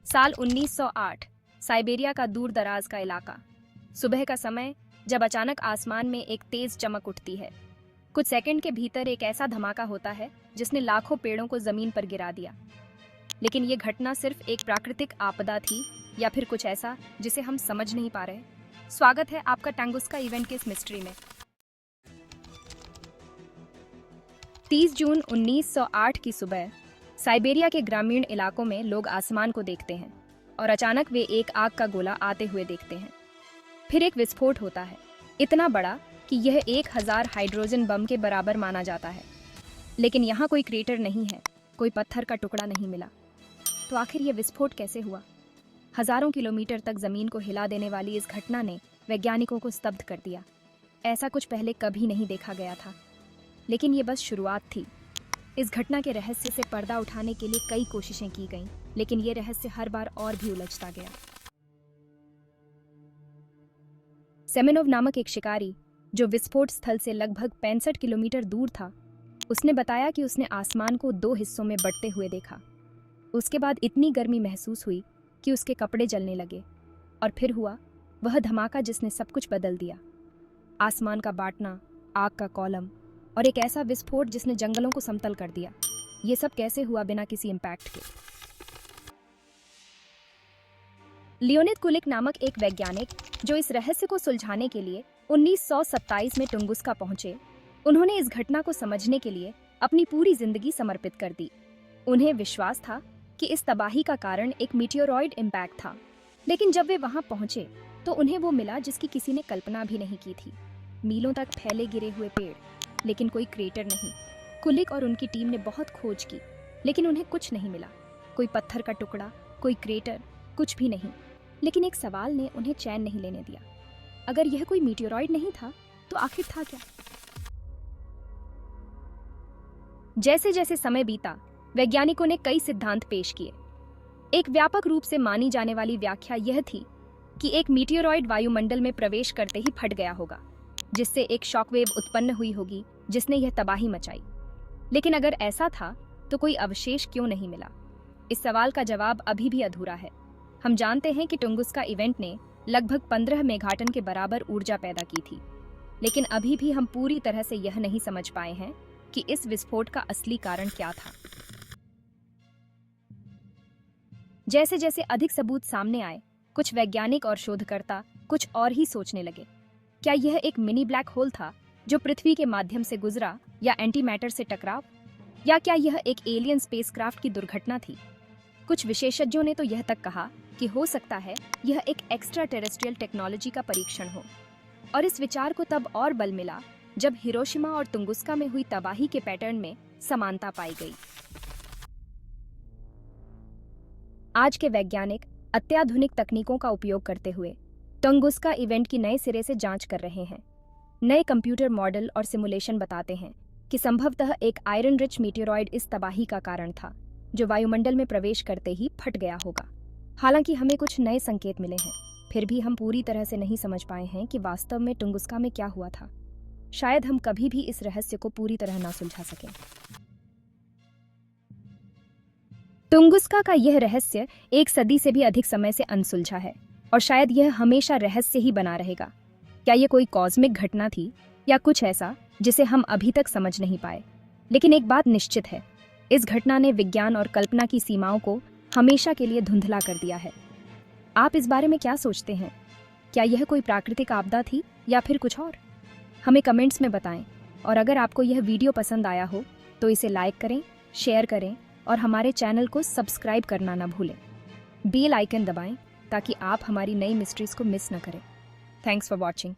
साल 1908, साइबेरिया का दूर दराज का इलाका। सुबह का समय, जब अचानक आसमान में एक तेज चमक उठती है। कुछ सेकंड के भीतर एक ऐसा धमाका होता है जिसने लाखों पेड़ों को जमीन पर गिरा दिया। लेकिन ये घटना सिर्फ एक प्राकृतिक आपदा थी या फिर कुछ ऐसा जिसे हम समझ नहीं पा रहे। स्वागत है आपका टंगुस्का इवेंट के इस मिस्ट्री में। 30 जून 1908 की सुबह साइबेरिया के ग्रामीण इलाकों में लोग आसमान को देखते हैं और अचानक वे एक आग का गोला आते हुए देखते हैं। फिर एक विस्फोट होता है, इतना बड़ा कि यह 1000 हाइड्रोजन बम के बराबर माना जाता है। लेकिन यहाँ कोई क्रेटर नहीं है, कोई पत्थर का टुकड़ा नहीं मिला। तो आखिर यह विस्फोट कैसे हुआ? हजारों किलोमीटर तक जमीन को हिला देने वाली इस घटना ने वैज्ञानिकों को स्तब्ध कर दिया। ऐसा कुछ पहले कभी नहीं देखा गया था। लेकिन ये बस शुरुआत थी। इस घटना के रहस्य से पर्दा उठाने के लिए कई कोशिशें की गईं, लेकिन ये रहस्य हर बार और भी उलझता गया। सेमेनोव नामक एक शिकारी, जो विस्फोट स्थल से लगभग 65 किलोमीटर दूर था, उसने बताया कि उसने आसमान को 2 हिस्सों में बंटते हुए देखा। उसके बाद इतनी गर्मी महसूस हुई कि उसके कपड़े जलने लगे। और फिर हुआ वह धमाका जिसने सब कुछ बदल दिया। आसमान का बांटना, आग का कॉलम और एक ऐसा विस्फोट जिसने जंगलों को समतल कर दिया। ये सब कैसे हुआ बिना किसी इम्पैक्ट के? लियोनिद कुलिक नामक एक वैज्ञानिक, जो इस रहस्य को सुलझाने के लिए 1927 में टुंगुस्का पहुंचे, उन्होंने इस घटना को समझने के लिए अपनी पूरी जिंदगी समर्पित कर दी। उन्हें विश्वास था कि इस तबाही का कारण एक मीटियोरॉइड इम्पैक्ट था। लेकिन जब वे वहां पहुंचे तो उन्हें वो मिला जिसकी किसी ने कल्पना भी नहीं की थी। मीलों तक फैले गिरे हुए पेड़, लेकिन कोई क्रेटर नहीं। कुलिक और उनकी टीम ने बहुत खोज की, लेकिन उन्हें कुछ नहीं मिला। कोई पत्थर का टुकड़ा, कोई क्रेटर, कुछ भी नहीं। लेकिन एक सवाल ने उन्हें चैन नहीं लेने दिया। अगर यह कोई मीटियोरॉइड नहीं था तो आखिर था क्या? जैसे जैसे समय बीता, वैज्ञानिकों ने कई सिद्धांत पेश किए। एक व्यापक रूप से मानी जाने वाली व्याख्या यह थी कि एक मीटियोरॉइड वायुमंडल में प्रवेश करते ही फट गया होगा, जिससे एक शॉकवेव उत्पन्न हुई होगी जिसने यह तबाही मचाई। लेकिन अगर ऐसा था तो कोई अवशेष क्यों नहीं मिला? इस सवाल का जवाब अभी भी अधूरा है। हम जानते हैं कि टुंगुस्का इवेंट ने लगभग 15 मेगाटन के बराबर ऊर्जा पैदा की थी, लेकिन अभी भी हम पूरी तरह से यह नहीं समझ पाए हैं कि इस विस्फोट का असली कारण क्या था। जैसे जैसे अधिक सबूत सामने आए, कुछ वैज्ञानिक और शोधकर्ता कुछ और ही सोचने लगे। क्या यह एक मिनी ब्लैक होल था जो पृथ्वी के माध्यम से गुजरा, या एंटीमैटर से टकराव, या क्या यह एक एलियन स्पेसक्राफ्ट की दुर्घटना थी? कुछ विशेषज्ञों ने तो यह तक कहा कि हो सकता है यह एक एक्स्ट्रा टेरेस्ट्रियल टेक्नोलॉजी का परीक्षण हो। और इस विचार को तब और बल मिला जब हिरोशिमा और तुंगुस्का में हुई तबाही के पैटर्न में समानता पाई गई। आज के वैज्ञानिक अत्याधुनिक तकनीकों का उपयोग करते हुए टुंगुस्का इवेंट की नए सिरे से जांच कर रहे हैं। नए कंप्यूटर मॉडल और सिमुलेशन बताते हैं कि संभवतः एक आयरन रिच मीटियोरॉइड इस तबाही का कारण था, जो वायुमंडल में प्रवेश करते ही फट गया होगा। हालांकि हमें कुछ नए संकेत मिले हैं, फिर भी हम पूरी तरह से नहीं समझ पाए हैं कि वास्तव में टुंगुस्का में क्या हुआ था। शायद हम कभी भी इस रहस्य को पूरी तरह ना सुलझा सकें। टुंगुस्का का यह रहस्य 1 सदी से भी अधिक समय से अनसुलझा है, और शायद यह हमेशा रहस्य ही बना रहेगा। क्या यह कोई कॉस्मिक घटना थी या कुछ ऐसा जिसे हम अभी तक समझ नहीं पाए? लेकिन एक बात निश्चित है, इस घटना ने विज्ञान और कल्पना की सीमाओं को हमेशा के लिए धुंधला कर दिया है। आप इस बारे में क्या सोचते हैं? क्या यह कोई प्राकृतिक आपदा थी या फिर कुछ और? हमें कमेंट्स में बताएं। और अगर आपको यह वीडियो पसंद आया हो तो इसे लाइक करें, शेयर करें और हमारे चैनल को सब्सक्राइब करना ना भूलें। बेल आइकन दबाएं ताकि आप हमारी नई मिस्ट्रीज को मिस न करें। Thanks for watching.